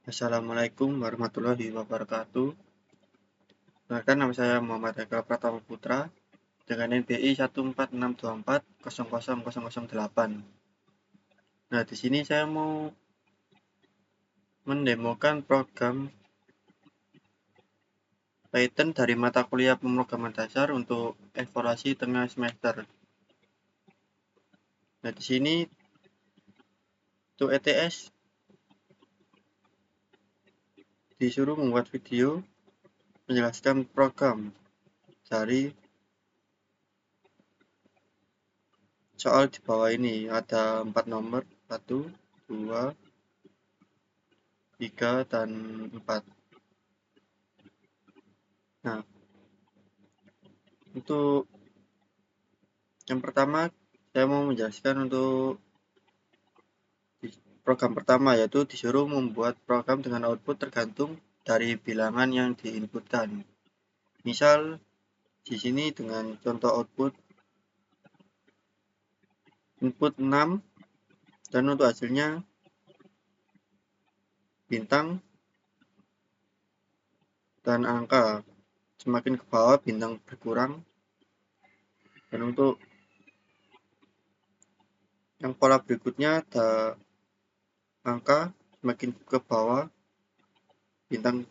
Assalamualaikum warahmatullahi wabarakatuh. Perkenalkan, nama saya Muhammad Haikal Pratama Putra dengan NBI 14624000008. Nah, di sini saya mau mendemokan program Python dari mata kuliah pemrograman dasar untuk evaluasi tengah semester. Nah, di sini untuk ETS disuruh membuat video menjelaskan program dari soal di bawah ini. Ada 4 nomor, 1, 2, 3, dan 4. Nah, untuk yang pertama, saya mau menjelaskan untuk program pertama, yaitu disuruh membuat program dengan output tergantung dari bilangan yang diinputkan. Misal di sini dengan contoh output input 6 dan untuk hasilnya bintang dan angka. Semakin ke bawah bintang berkurang, dan untuk yang pola berikutnya ada angka semakin ke bawah bintang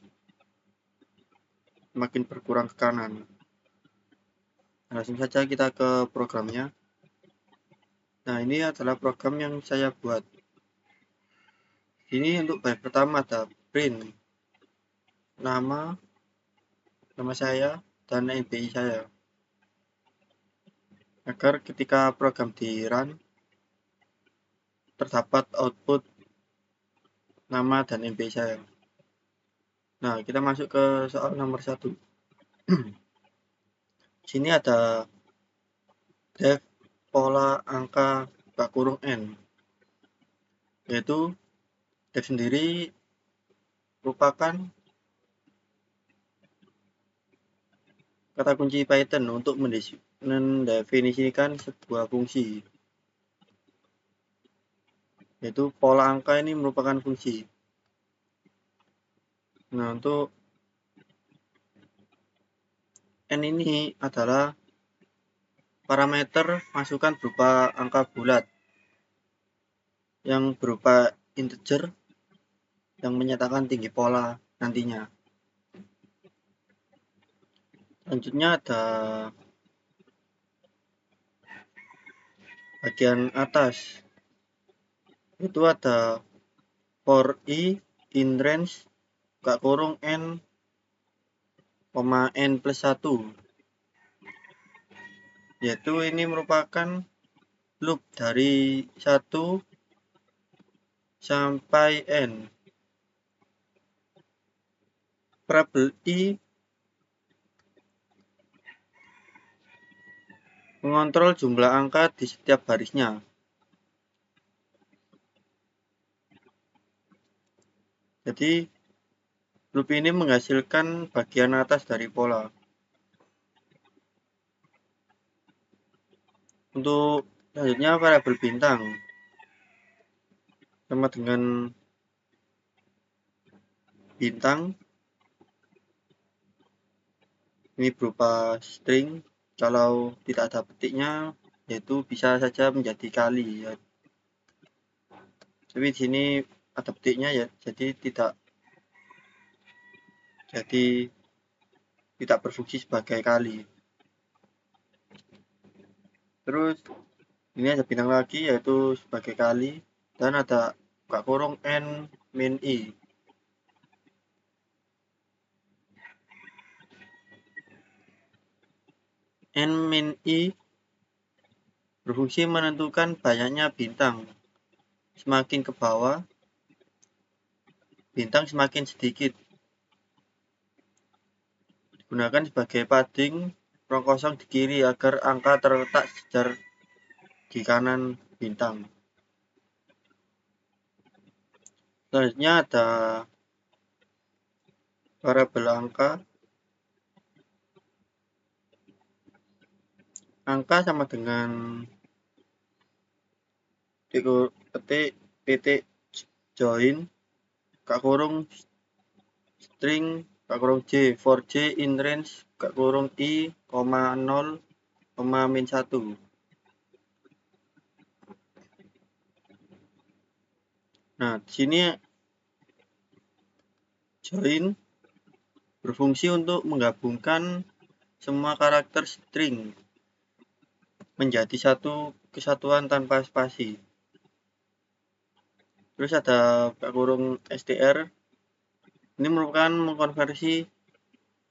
semakin berkurang ke kanan. Langsung saja kita ke programnya. Nah, ini adalah program yang saya buat. Ini untuk bagian pertama ada print nama saya dan NBI saya, agar ketika program di run terdapat output nama dan NBI saya. Nah, kita masuk ke soal nomor 1. Sini ada def pola angka (n), yaitu def sendiri merupakan kata kunci Python untuk mendefinisikan sebuah fungsi, yaitu pola angka ini merupakan fungsi. Nah, untuk n ini adalah parameter masukan berupa angka bulat yang berupa integer yang menyatakan tinggi pola nantinya. Selanjutnya ada bagian atas, itu ada for i in range n, n plus 1, yaitu ini merupakan loop dari 1 sampai n. Variabel i mengontrol jumlah angka di setiap barisnya. Jadi loop ini menghasilkan bagian atas dari pola. Untuk selanjutnya variabel bintang sama dengan bintang ini berupa string. Kalau tidak ada petiknya, yaitu bisa saja menjadi kali ya. Tapi di sini ada petiknya ya, jadi tidak berfungsi sebagai kali. Terus ini ada bintang lagi, yaitu sebagai kali, dan ada n min i. N min i berfungsi menentukan banyaknya bintang. Semakin ke bawah, bintang semakin sedikit. Digunakan sebagai padding ruang kosong di kiri agar angka terletak sejajar di kanan bintang. Selanjutnya ada variabel angka. Angka sama dengan petik join kak kurung string kak kurung J for J in range kak kurung I, 0, min 1. Nah, di sini join berfungsi untuk menggabungkan semua karakter string menjadi satu kesatuan tanpa spasi. Terus ada kak kurung str. Ini merupakan mengkonversi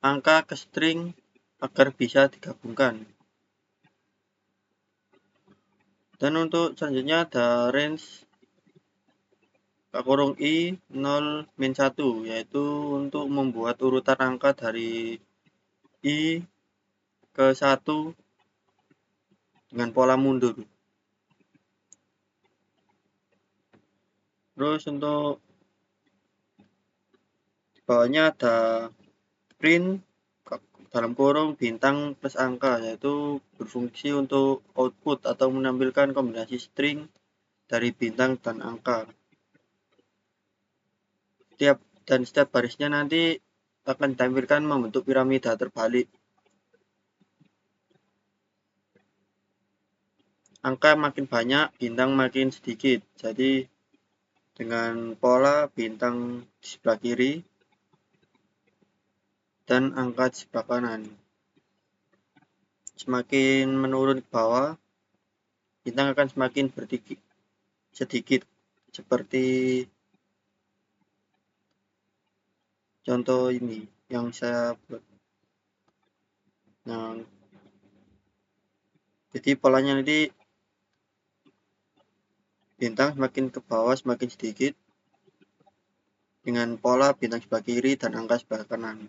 angka ke string agar bisa digabungkan. Dan untuk selanjutnya ada range kak kurung I 0 min 1, yaitu untuk membuat urutan angka dari I ke 1 dengan pola mundur. Terus untuk di bawahnya ada print dalam kurung bintang plus angka, yaitu berfungsi untuk output atau menampilkan kombinasi string dari bintang dan angka. Setiap barisnya nanti akan ditampilkan membentuk piramida terbalik. Angka makin banyak, bintang makin sedikit. Jadi dengan pola bintang di sebelah kiri dan angka di sebelah kanan. Semakin menurun ke bawah, bintang akan semakin sedikit seperti contoh ini yang saya buat. Nah, jadi polanya nanti bintang semakin ke bawah semakin sedikit dengan pola bintang sebelah kiri dan angka sebelah kanan.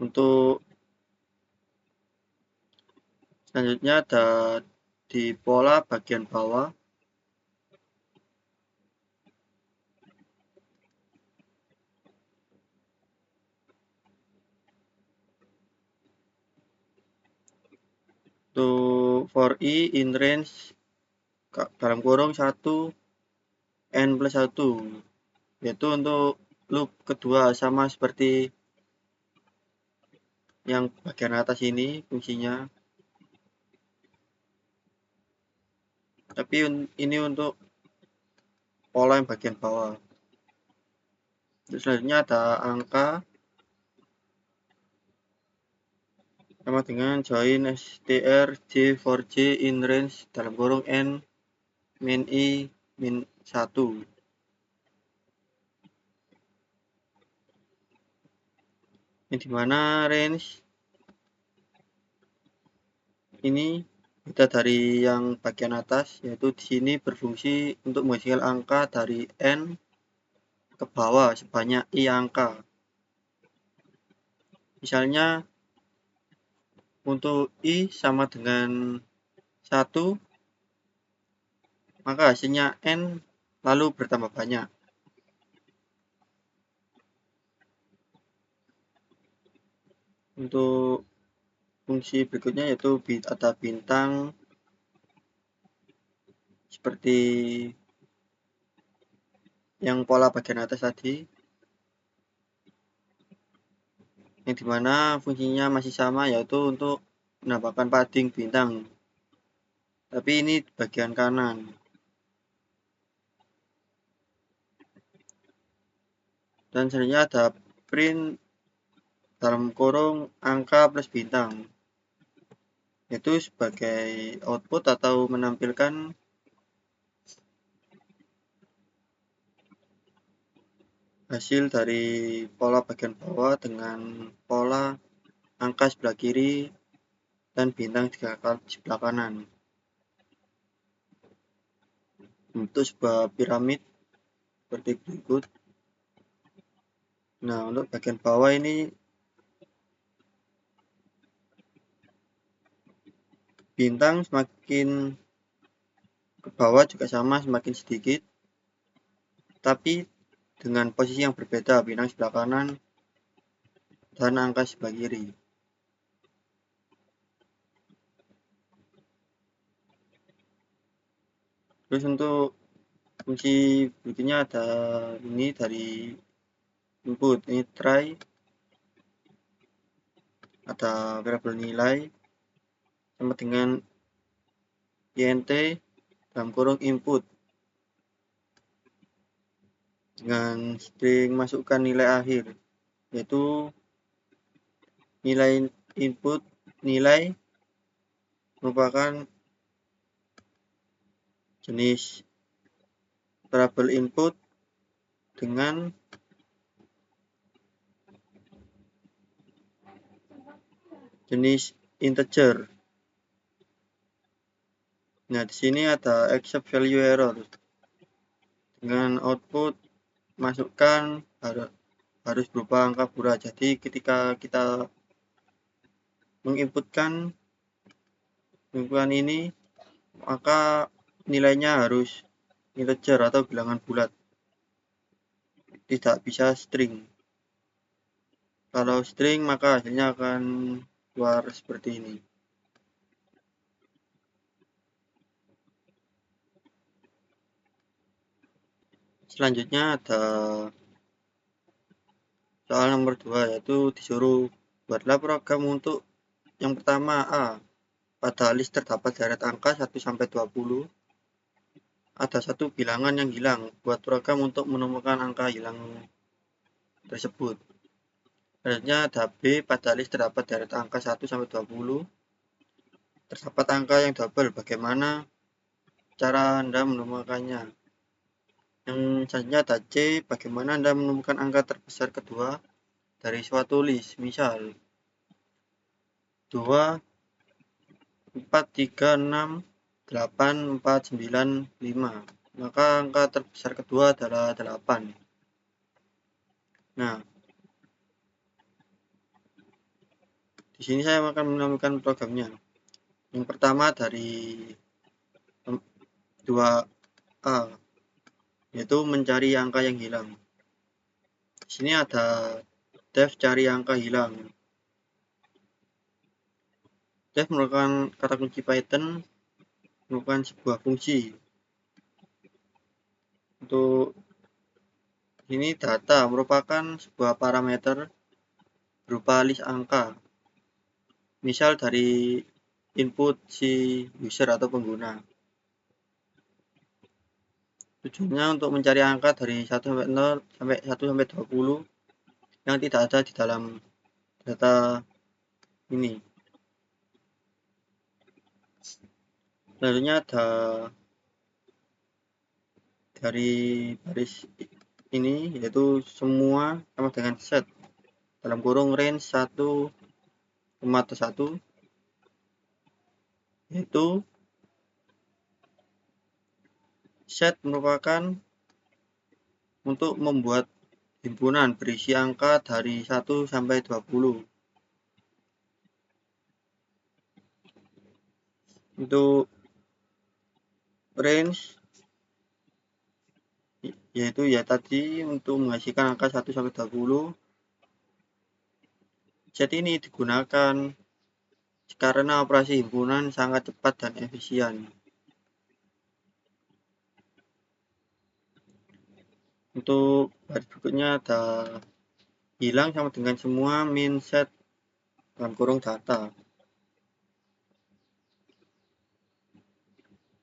Untuk selanjutnya ada di pola bagian bawah untuk for I in range dalam kurung 1 n plus 1, yaitu untuk loop kedua sama seperti yang bagian atas ini fungsinya, tapi ini untuk pola yang bagian bawah. Terus selanjutnya ada angka sama dengan join str j for j in range dalam kurung n min I min 1. Ini dimana range ini beda dari yang bagian atas, yaitu di sini berfungsi untuk menghasilkan angka dari n ke bawah sebanyak I angka. Misalnya untuk I sama dengan 1, maka hasilnya n lalu bertambah banyak. Untuk fungsi berikutnya yaitu ada bintang seperti yang pola bagian atas tadi, yang dimana fungsinya masih sama, yaitu untuk menambahkan padding bintang, tapi ini bagian kanan. Dan selanjutnya ada print dalam kurung angka plus bintang, yaitu sebagai output atau menampilkan hasil dari pola bagian bawah dengan pola angka sebelah kiri dan bintang di sebelah kanan, untuk sebuah piramid seperti berikut. Nah, untuk bagian bawah ini bintang semakin ke bawah juga sama, semakin sedikit, tapi dengan posisi yang berbeda, bintang sebelah kanan dan angka sebelah kiri. Terus untuk Fungsi berikutnya ada ini dari input, ini try, ada variabel nilai sama dengan int dalam kurung input dengan string masukkan nilai akhir, yaitu nilai input nilai merupakan jenis variabel input dengan jenis integer. Nah, di sini ada accept value error dengan output masukkan harus berupa angka bulat. Jadi ketika kita menginputkan ini, maka nilainya harus integer atau bilangan bulat, tidak bisa string. Kalau string maka hasilnya akan keluar seperti ini. Selanjutnya ada soal nomor 2, yaitu disuruh buatlah program untuk yang pertama A. Pada list terdapat deret angka 1 sampai 20. Ada satu bilangan yang hilang. Buat program untuk menemukan angka hilang tersebut. Selanjutnya ada B. Pada list terdapat deret angka 1 sampai 20. Terdapat angka yang double. Bagaimana cara Anda menemukannya? Yang selanjutnya ada C. Bagaimana Anda menemukan angka terbesar kedua dari suatu list? Misal 2, 4, 3, 6, 8, 4, 9, 5. Maka angka terbesar kedua adalah 8. Nah, di sini saya akan menemukan programnya. Yang pertama dari 2A, yaitu mencari angka yang hilang. Di sini ada def cari angka hilang. Def merupakan kata kunci Python, merupakan sebuah fungsi. Untuk ini data merupakan sebuah parameter berupa list angka. Misal dari input si user atau pengguna. Tujuannya untuk mencari angka dari 1 sampai 0 sampai 1 sampai 20 yang tidak ada di dalam data ini. Selanjutnya ada dari baris ini, yaitu semua sama dengan set dalam kurung range 1,1, yaitu set merupakan untuk membuat himpunan berisi angka dari 1 sampai 20. Untuk range yaitu ya tadi untuk menghasilkan angka 1 sampai 20. Set ini digunakan karena operasi himpunan sangat cepat dan efisien. Untuk baris berikutnya ada hilang sama dengan semua min set dalam kurung data.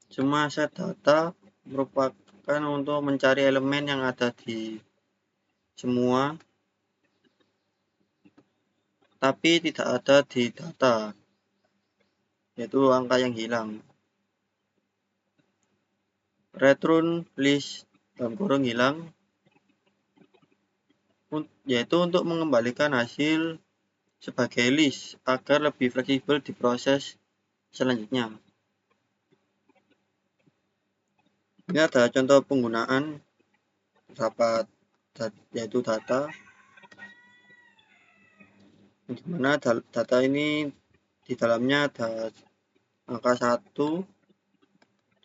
Semua set data merupakan untuk mencari elemen yang ada di semua tapi tidak ada di data, yaitu angka yang hilang. Return list dalam kurung hilang, yaitu untuk mengembalikan hasil sebagai list agar lebih fleksibel di proses selanjutnya. Ini ada contoh penggunaan dapat yaitu data, di mana data ini di dalamnya ada angka 1,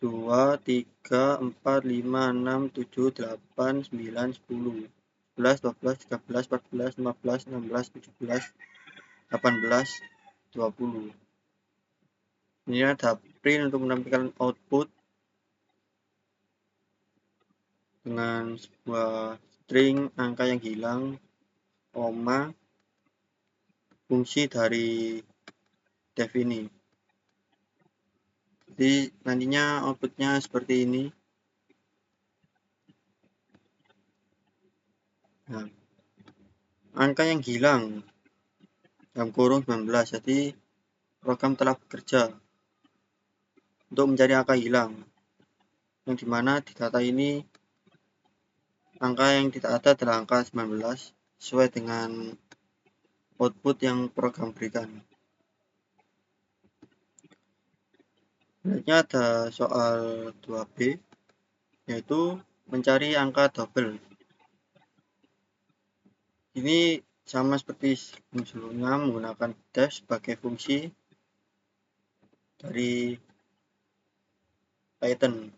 2, 3, 4, 5, 6, 7, 8, 9, 10, 11, 12, 13, 14, 15, 16, 17, 18, 20. Ini ada print untuk menampilkan output. dengan sebuah string angka yang hilang, koma, fungsi dari def ini. Jadi nantinya outputnya seperti ini. Nah, angka yang hilang dalam kurung 19, jadi program telah bekerja untuk mencari angka hilang, yang dimana di data ini angka yang tidak ada adalah angka 19 sesuai dengan output yang program berikan. Selanjutnya ada soal 2B, yaitu mencari angka double. Ini sama seperti sebelumnya menggunakan def sebagai fungsi dari Python.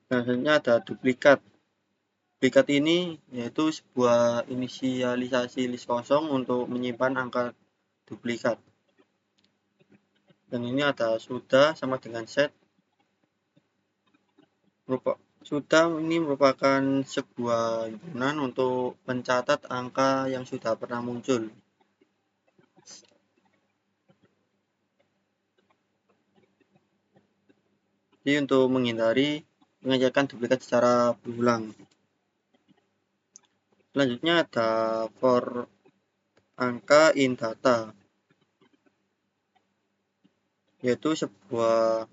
Selanjutnya ada duplikat. Duplikat ini yaitu sebuah inisialisasi list kosong untuk menyimpan angka duplikat. Dan ini ada sudah sama dengan set. Sudah ini merupakan sebuah himpunan untuk mencatat angka yang sudah pernah muncul. Jadi untuk menghindari mengerjakan duplikat secara berulang. Selanjutnya ada for angka in data, yaitu sebuah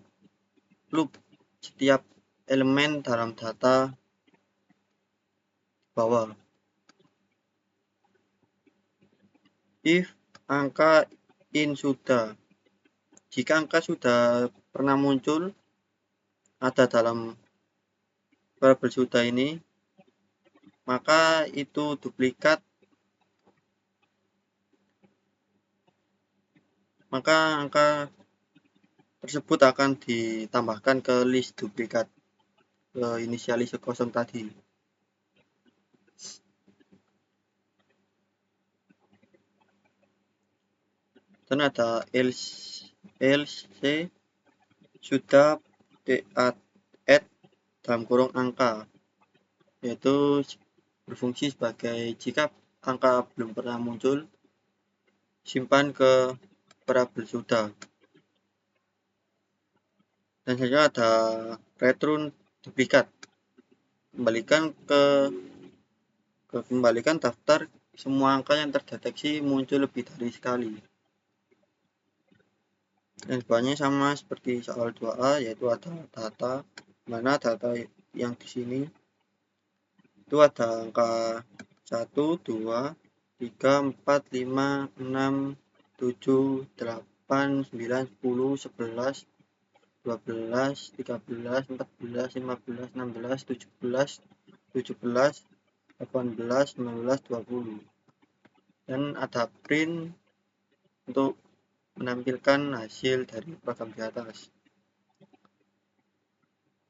loop setiap elemen dalam data bawah. If angka in sudah, jika angka sudah pernah muncul ada dalam variabel sudah ini, maka itu duplikat, maka angka tersebut akan ditambahkan ke list duplikat ke inisialis kosong tadi. Dan ada else sudah add dalam kurung angka, yaitu berfungsi sebagai jika angka belum pernah muncul, simpan ke variabel sudah. Dan selanjutnya ada return duplikat, kembalikan daftar semua angka yang terdeteksi muncul lebih dari sekali. Dan sebagainya sama seperti soal 2A, yaitu ada data, mana data yang di sini itu ada angka 1, 2, 3, 4, 5, 6, 7, 8, 9, 10, 11, 12, 13, 14, 15, 16, 17, 18, 19, 20. Dan ada print untuk menampilkan hasil dari program di atas.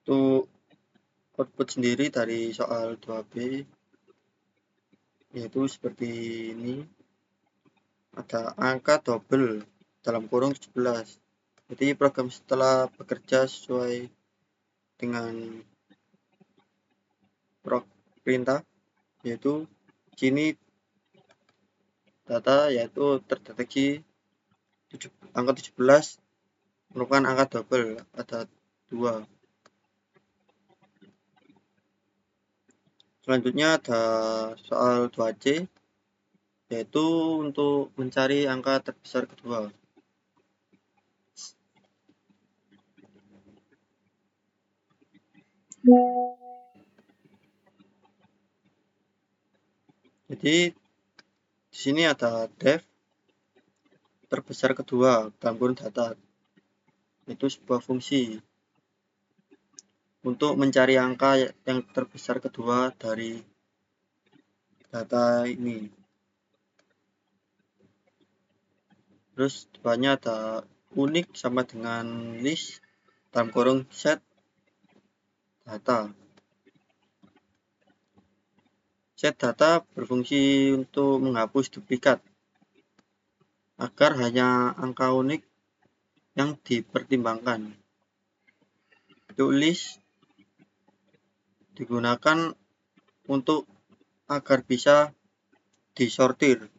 Untuk output sendiri dari soal 2B yaitu seperti ini, ada angka double dalam kurung 17. Jadi program setelah bekerja sesuai dengan perintah, yaitu sini data yaitu terdeteksi angka 17 merupakan angka double, ada 2. Selanjutnya ada soal 2C, yaitu untuk mencari angka terbesar kedua. Jadi di sini ada def terbesar kedua dalam kurung data, itu sebuah fungsi untuk mencari angka yang terbesar kedua dari data ini. Terus depannya ada unik sama dengan list dalam kurung set data. Set data berfungsi untuk menghapus duplikat agar hanya angka unik yang dipertimbangkan. Untuk list digunakan untuk agar bisa disortir.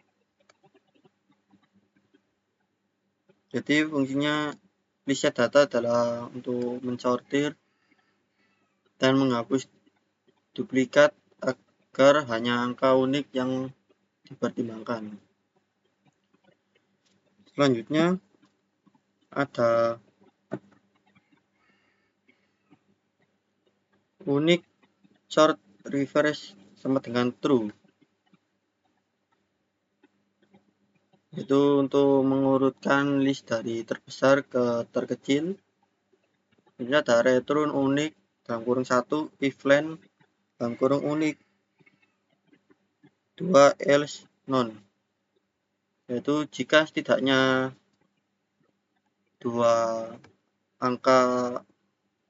Jadi fungsinya list data adalah untuk mensortir dan menghapus duplikat agar hanya angka unik yang dipertimbangkan. Selanjutnya ada unik sort reverse sama dengan true, yaitu untuk mengurutkan list dari terbesar ke terkecil. Ini ada return unik dalam kurung 1 if len dalam kurung unik 2 else none, yaitu jika setidaknya dua angka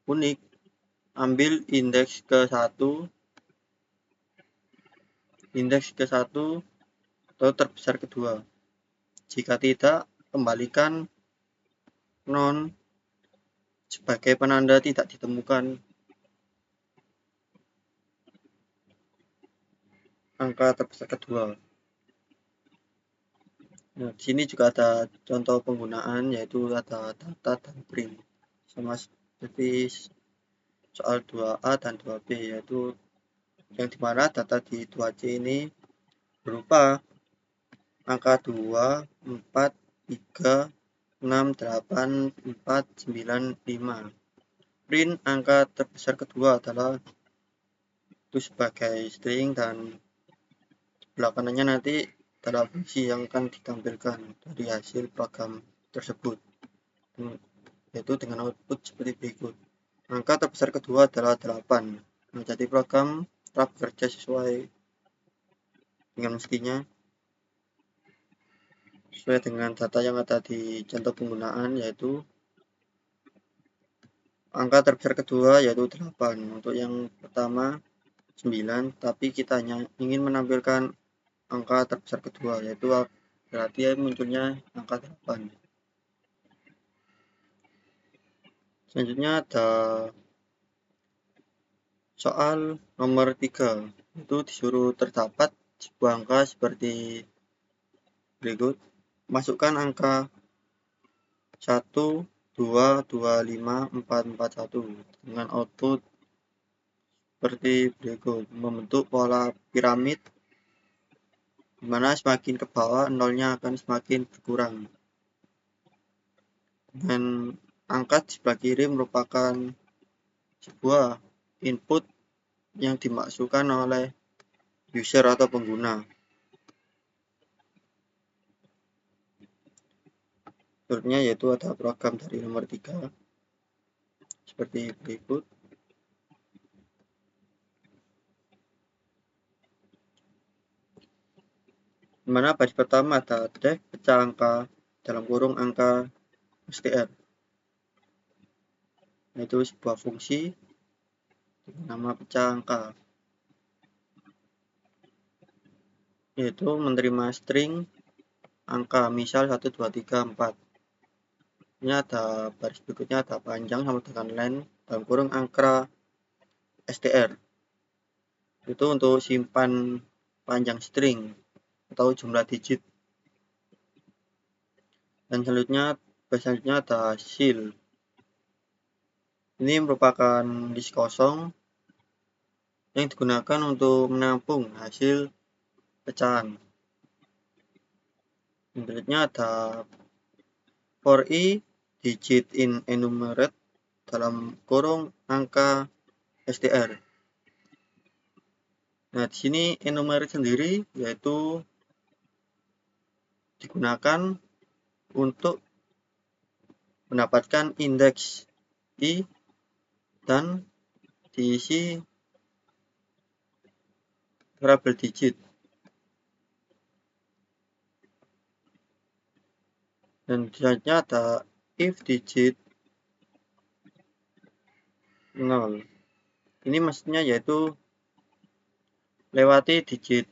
unik, ambil indeks ke 1 atau terbesar kedua. Jika tidak, kembalikan none sebagai penanda tidak ditemukan angka terbesar kedua. Nah, di sini juga ada contoh penggunaan, yaitu ada data dan print, sama seperti soal 2A dan 2B, yaitu yang dimana data di 2C ini berupa angka 2, 4, 3, 6, 8, 4, 9, 5. Print angka terbesar kedua adalah itu sebagai string, dan belakangannya nanti adalah fungsi yang akan ditampilkan dari hasil program tersebut, yaitu dengan output seperti berikut. Angka terbesar kedua adalah 8. Nah, jadi program telah bekerja sesuai dengan mestinya, sesuai dengan data yang ada di contoh penggunaan, yaitu angka terbesar kedua yaitu 8. Untuk yang pertama 9, tapi kita hanya ingin menampilkan angka terbesar kedua, yaitu berarti munculnya angka 8. Selanjutnya ada soal nomor 3, itu disuruh terdapat sebuah angka seperti berikut. Masukkan angka 1, 2, 2, 5, 4, 4, 1 dengan output seperti berikut. Membentuk pola piramid di mana semakin ke bawah nolnya akan semakin berkurang. Dan angka di sebelah kiri merupakan sebuah input yang dimasukkan oleh user atau pengguna. Contohnya yaitu ada program dari nomor 3 seperti berikut. Di mana baris pertama ada def pecah angka dalam kurung angka str, yaitu sebuah fungsi dengan nama pecah angka, yaitu menerima string angka, misal 1, 2, 3, 4. Ini ada baris berikutnya ada panjang sama dengan len dalam kurung angka str, itu untuk simpan panjang string atau jumlah digit. Dan selanjutnya ada shell. Ini merupakan list kosong yang digunakan untuk menampung hasil pecahan. Berikutnya ada for i digit in enumerate dalam kurung angka str. Nah, di sini enumerate sendiri yaitu digunakan untuk mendapatkan indeks i dan diisi variabel digit. Dan selanjutnya ada if digit 0. Ini maksudnya yaitu lewati digit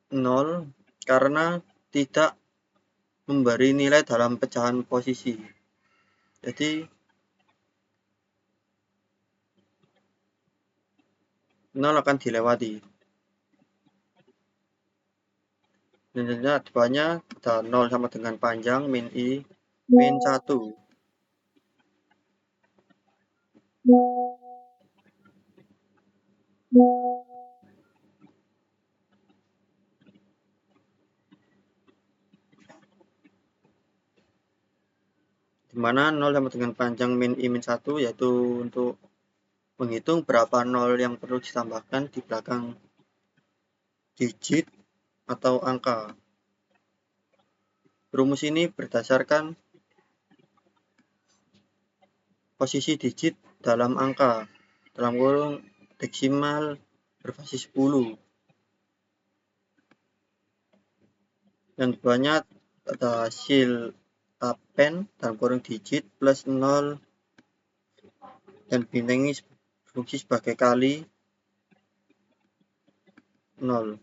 0 karena tidak memberi nilai dalam pecahan posisi. Jadi 0 akan dilewati. Dan selanjutnya depannya ada 0 sama dengan panjang min I min 1. Dimana 0 sama dengan panjang min I min 1 yaitu untuk menghitung berapa 0 yang perlu ditambahkan di belakang digit atau angka. Rumus ini berdasarkan posisi digit dalam angka, dalam kurung deksimal berbasis 10. Dan banyak ada hasil append dalam kurung digit plus 0 dan bintengi fungsi sebagai kali 0.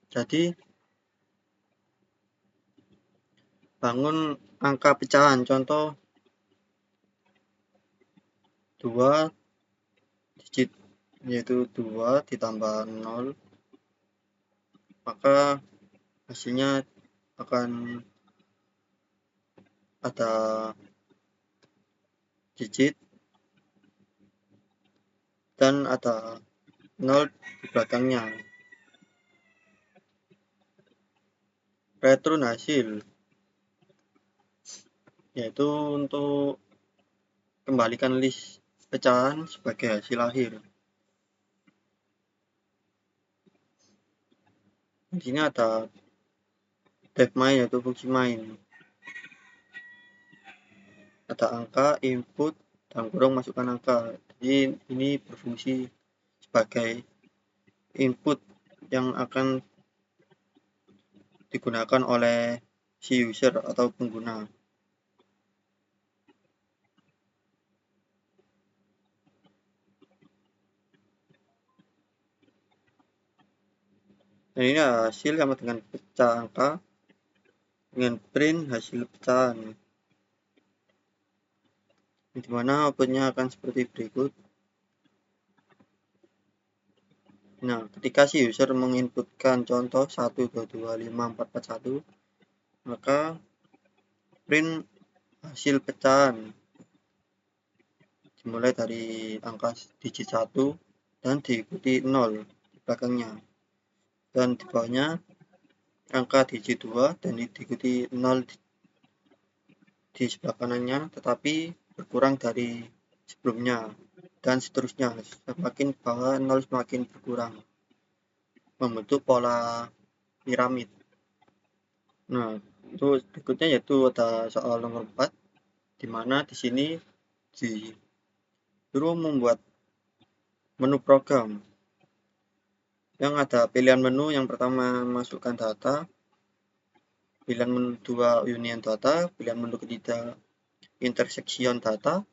Jadi bangun angka pecahan, contoh 2 digit yaitu 2 ditambah 0, maka hasilnya akan ada digit dan ada 0 di belakangnya. Return hasil yaitu untuk kembalikan list pecahan sebagai hasil akhir. Di sini ada def main yaitu fungsi main. Ada angka, input, dan kurung masukkan angka. Jadi ini berfungsi sebagai input yang akan digunakan oleh si user atau pengguna. Dan ini hasil sama dengan pecah angka dengan print hasil pecahan, dimana outputnya akan seperti berikut. Nah, ketika si user menginputkan contoh 1, 2, 2, 5, 4, 4, 1, maka print hasil pecahan dimulai dari angka digit 1 dan diikuti 0 di belakangnya. Dan di bawahnya angka digit 2 dan diikuti 0 di sebelah kanannya, tetapi berkurang dari sebelumnya, dan seterusnya. Semakin bawah 0 semakin berkurang, membentuk pola piramid. Nah, itu berikutnya yaitu ada soal nomor 4, di mana di sini disuruh membuat menu program yang ada pilihan menu. Yang pertama masukkan data, pilihan menu 2 union data, pilihan menu ketiga intersection data,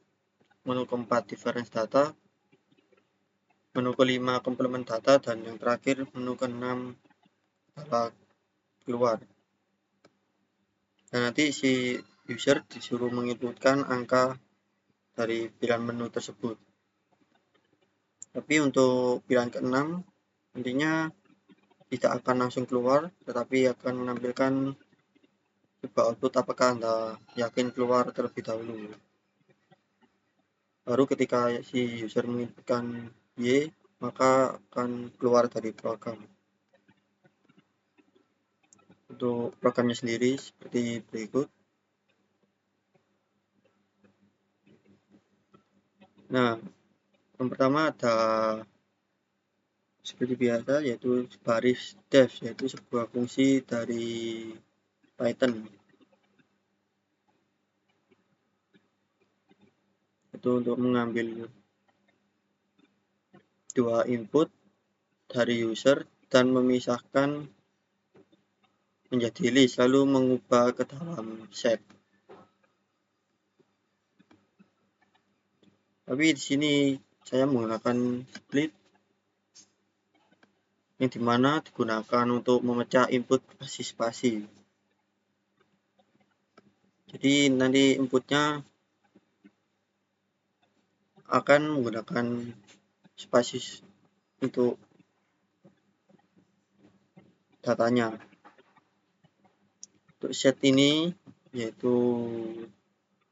menu keempat difference data, menu kelima complement data, dan yang terakhir menu keenam data keluar. Dan nanti si user disuruh menginputkan angka dari pilihan menu tersebut. Tapi untuk pilihan keenam nantinya tidak akan langsung keluar, tetapi akan menampilkan coba output apakah Anda yakin keluar terlebih dahulu. Baru ketika si user menginputkan Y, maka akan keluar dari program. Untuk programnya sendiri seperti berikut. Nah, yang pertama ada seperti biasa yaitu baris def, yaitu sebuah fungsi dari Python. Itu untuk mengambil dua input dari user dan memisahkan menjadi list, lalu mengubah ke dalam set. Tapi di sini saya menggunakan split, yang dimana digunakan untuk memecah input spasi-spasi. Jadi nanti inputnya akan menggunakan spasis untuk datanya. Untuk set ini yaitu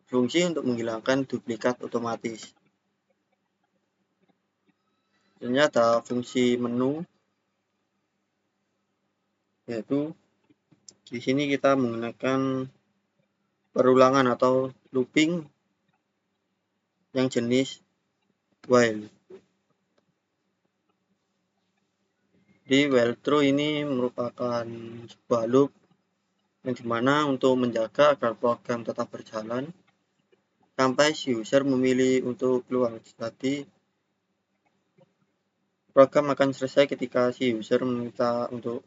fungsi untuk menghilangkan duplikat otomatis. Selanjutnya ada fungsi menu, yaitu di sini kita menggunakan perulangan atau looping yang jenis while. Di while true ini merupakan sebuah loop yang dimana untuk menjaga agar program tetap berjalan sampai si user memilih untuk keluar. Jadi program akan selesai ketika si user meminta untuk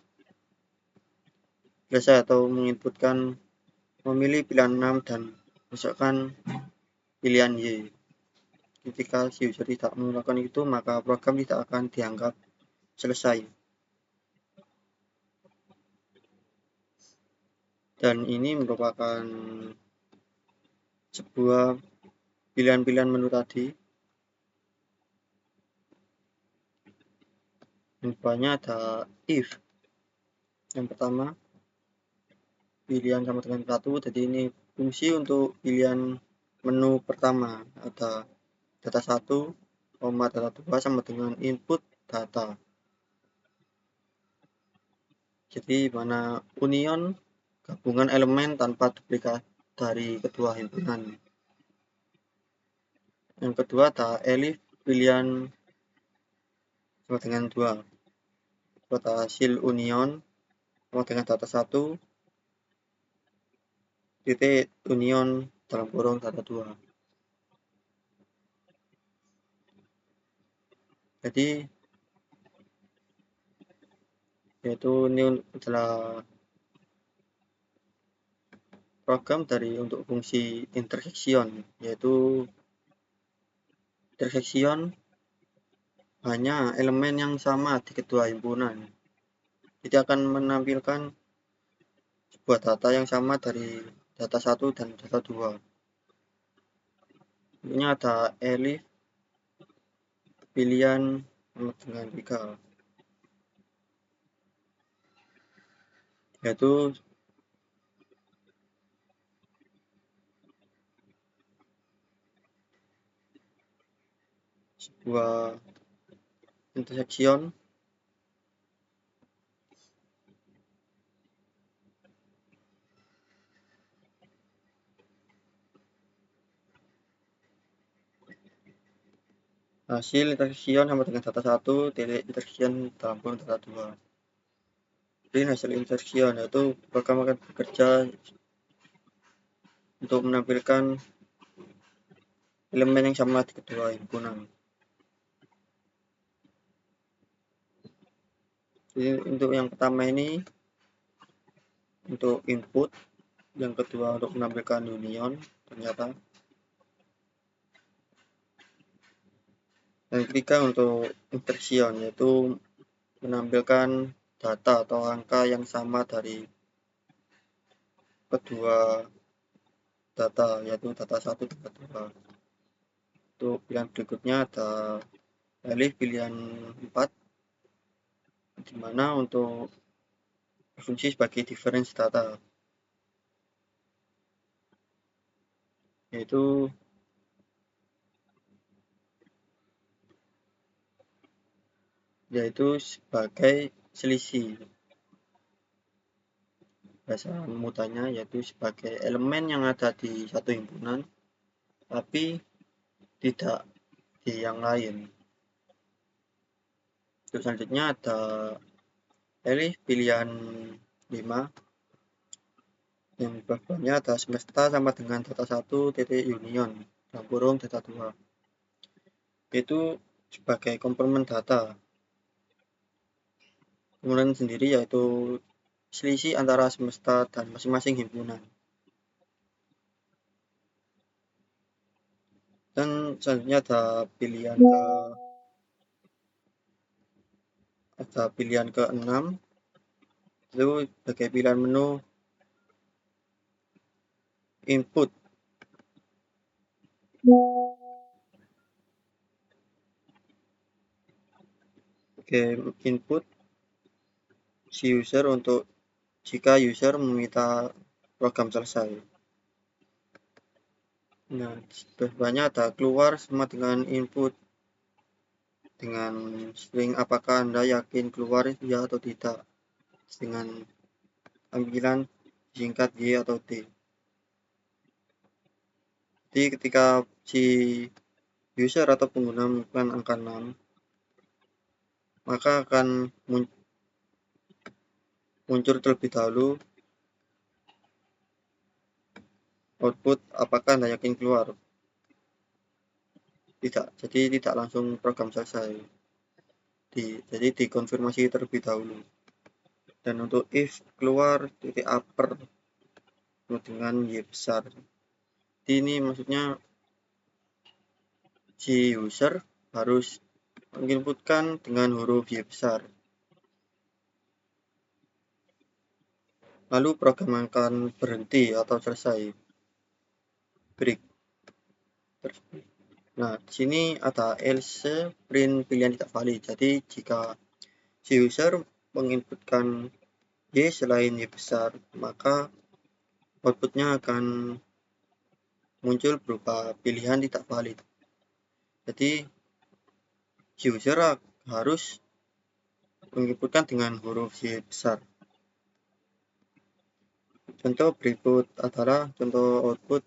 selesai atau menginputkan memilih pilihan 6 dan masukkan pilihan Y. Ketika si user tidak melakukan itu, maka program tidak akan dianggap selesai. Dan ini merupakan sebuah pilihan-pilihan menu tadi. Infonya ada if. Yang pertama, pilihan sama dengan 1, jadi ini fungsi untuk pilihan menu pertama. Ada data 1, data 2 sama dengan input data. Jadi mana union gabungan elemen tanpa duplikat dari kedua himpunan. Yang kedua ada elif pilihan sama dengan 2. Data hasil union sama dengan data 1 titik union dalam kurung data 2. Jadi yaitu ini adalah program dari untuk fungsi intersection, yaitu intersection hanya elemen yang sama di kedua himpunan. Jadi akan menampilkan sebuah data yang sama dari data 1 dan data 2. Ini ada elif pilihan sama dengan 3, yaitu sebuah intersection hasil intersection sama dengan data 1 titik intersection dalam kurung data 2. Jadi hasil intersection yaitu program akan bekerja untuk menampilkan elemen yang sama di kedua himpunan. Jadi untuk yang pertama ini untuk input, yang kedua untuk menampilkan union ternyata, dan ketiga untuk intersection yaitu menampilkan data atau angka yang sama dari kedua data, yaitu data 1 dan data 2. Untuk pilihan berikutnya ada elif pilihan 4, dimana untuk fungsi sebagai difference data, yaitu sebagai selisih. Bahasa mudahnya yaitu sebagai elemen yang ada di satu himpunan tapi tidak di yang lain. Terus selanjutnya ada elif pilihan 5, yang bawahnya ada semesta sama dengan data 1 titik union dalam kurung data 2, itu sebagai komplement data. Kemudian sendiri yaitu selisih antara semesta dan masing-masing himpunan. Dan selanjutnya ada pilihan ke-6, itu sebagai pilihan menu input. Oke, input si user untuk jika user meminta program selesai. Nah, banyak ada keluar sama dengan input dengan string apakah Anda yakin keluar ya atau tidak dengan panggilan singkat Y atau D. Jadi ketika si user atau pengguna menemukan angka 6, maka akan muncul terlebih dahulu output apakah Anda yakin keluar. Tidak, jadi tidak langsung program selesai. Jadi dikonfirmasi terlebih dahulu. Dan untuk if keluar titik upper dengan Y besar. Jadi ini maksudnya si user harus menginputkan dengan huruf Y besar. Lalu program akan berhenti atau selesai. Break. Nah, di sini ada else print pilihan tidak valid. Jadi jika si user menginputkan Y selain Y besar, maka outputnya akan muncul berupa pilihan tidak valid. Jadi si user harus menginputkan dengan huruf Y besar. Contoh berikut adalah contoh output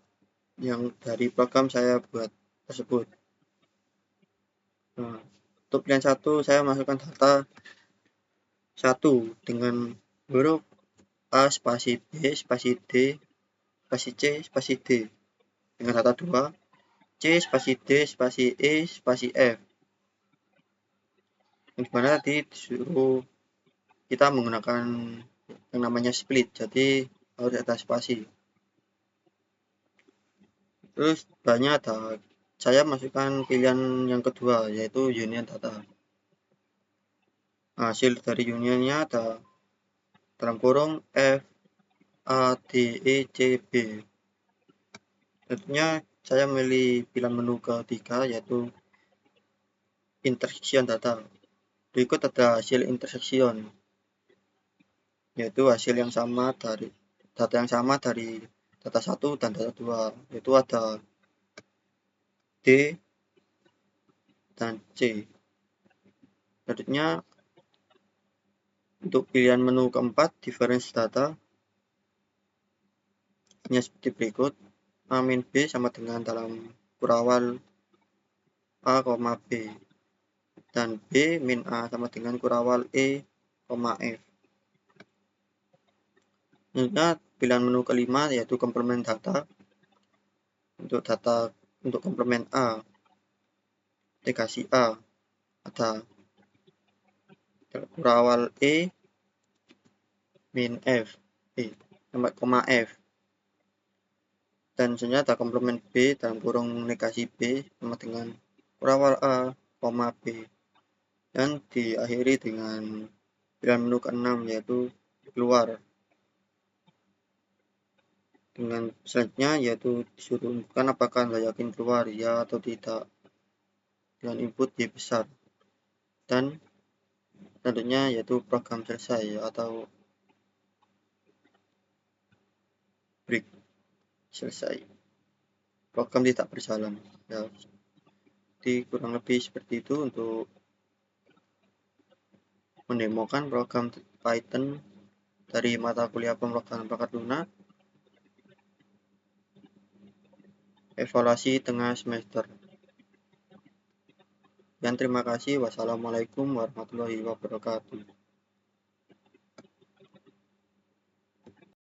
yang dari program saya buat tersebut. Nah, untuk pilihan 1 saya masukkan data 1 dengan huruf A spasi B spasi D spasi C spasi D. Dengan data 2 C spasi D spasi E spasi F. Yang dimana tadi disuruh kita menggunakan yang namanya split, jadi harus ada spasi. Terus banyak ada saya masukkan pilihan yang kedua yaitu union data. Hasil dari unionnya ada dalam kurung F A D E C B. Tentunya saya memilih pilihan menu ketiga yaitu intersection data. Berikut ada hasil intersection, yaitu hasil yang sama dari data yang sama dari data 1 dan data 2, yaitu ada D dan C. Selanjutnya untuk pilihan menu keempat difference data hanya seperti berikut. A min B sama dengan dalam kurawal A, B dan B min A sama dengan kurawal E, F. Selanjutnya pilihan menu kelima yaitu komplement data. Untuk komplement A dikasih A ada kurawal E min F koma F, dan selanjutnya ada komplement B dalam kurung negasi B sama dengan kurawal A, B, dan diakhiri dengan pilihan menu ke-6 yaitu keluar. Dengan selanjutnya yaitu disuruh menentukan apakah Anda yakin keluar ya atau tidak dengan input Y besar, dan selanjutnya yaitu program selesai atau break, selesai, program tidak berjalan ya. Jadi kurang lebih seperti itu untuk mendemokan program Python dari mata kuliah pemrograman bakat lunak evaluasi tengah semester. Dan terima kasih. Wassalamualaikum warahmatullahi wabarakatuh.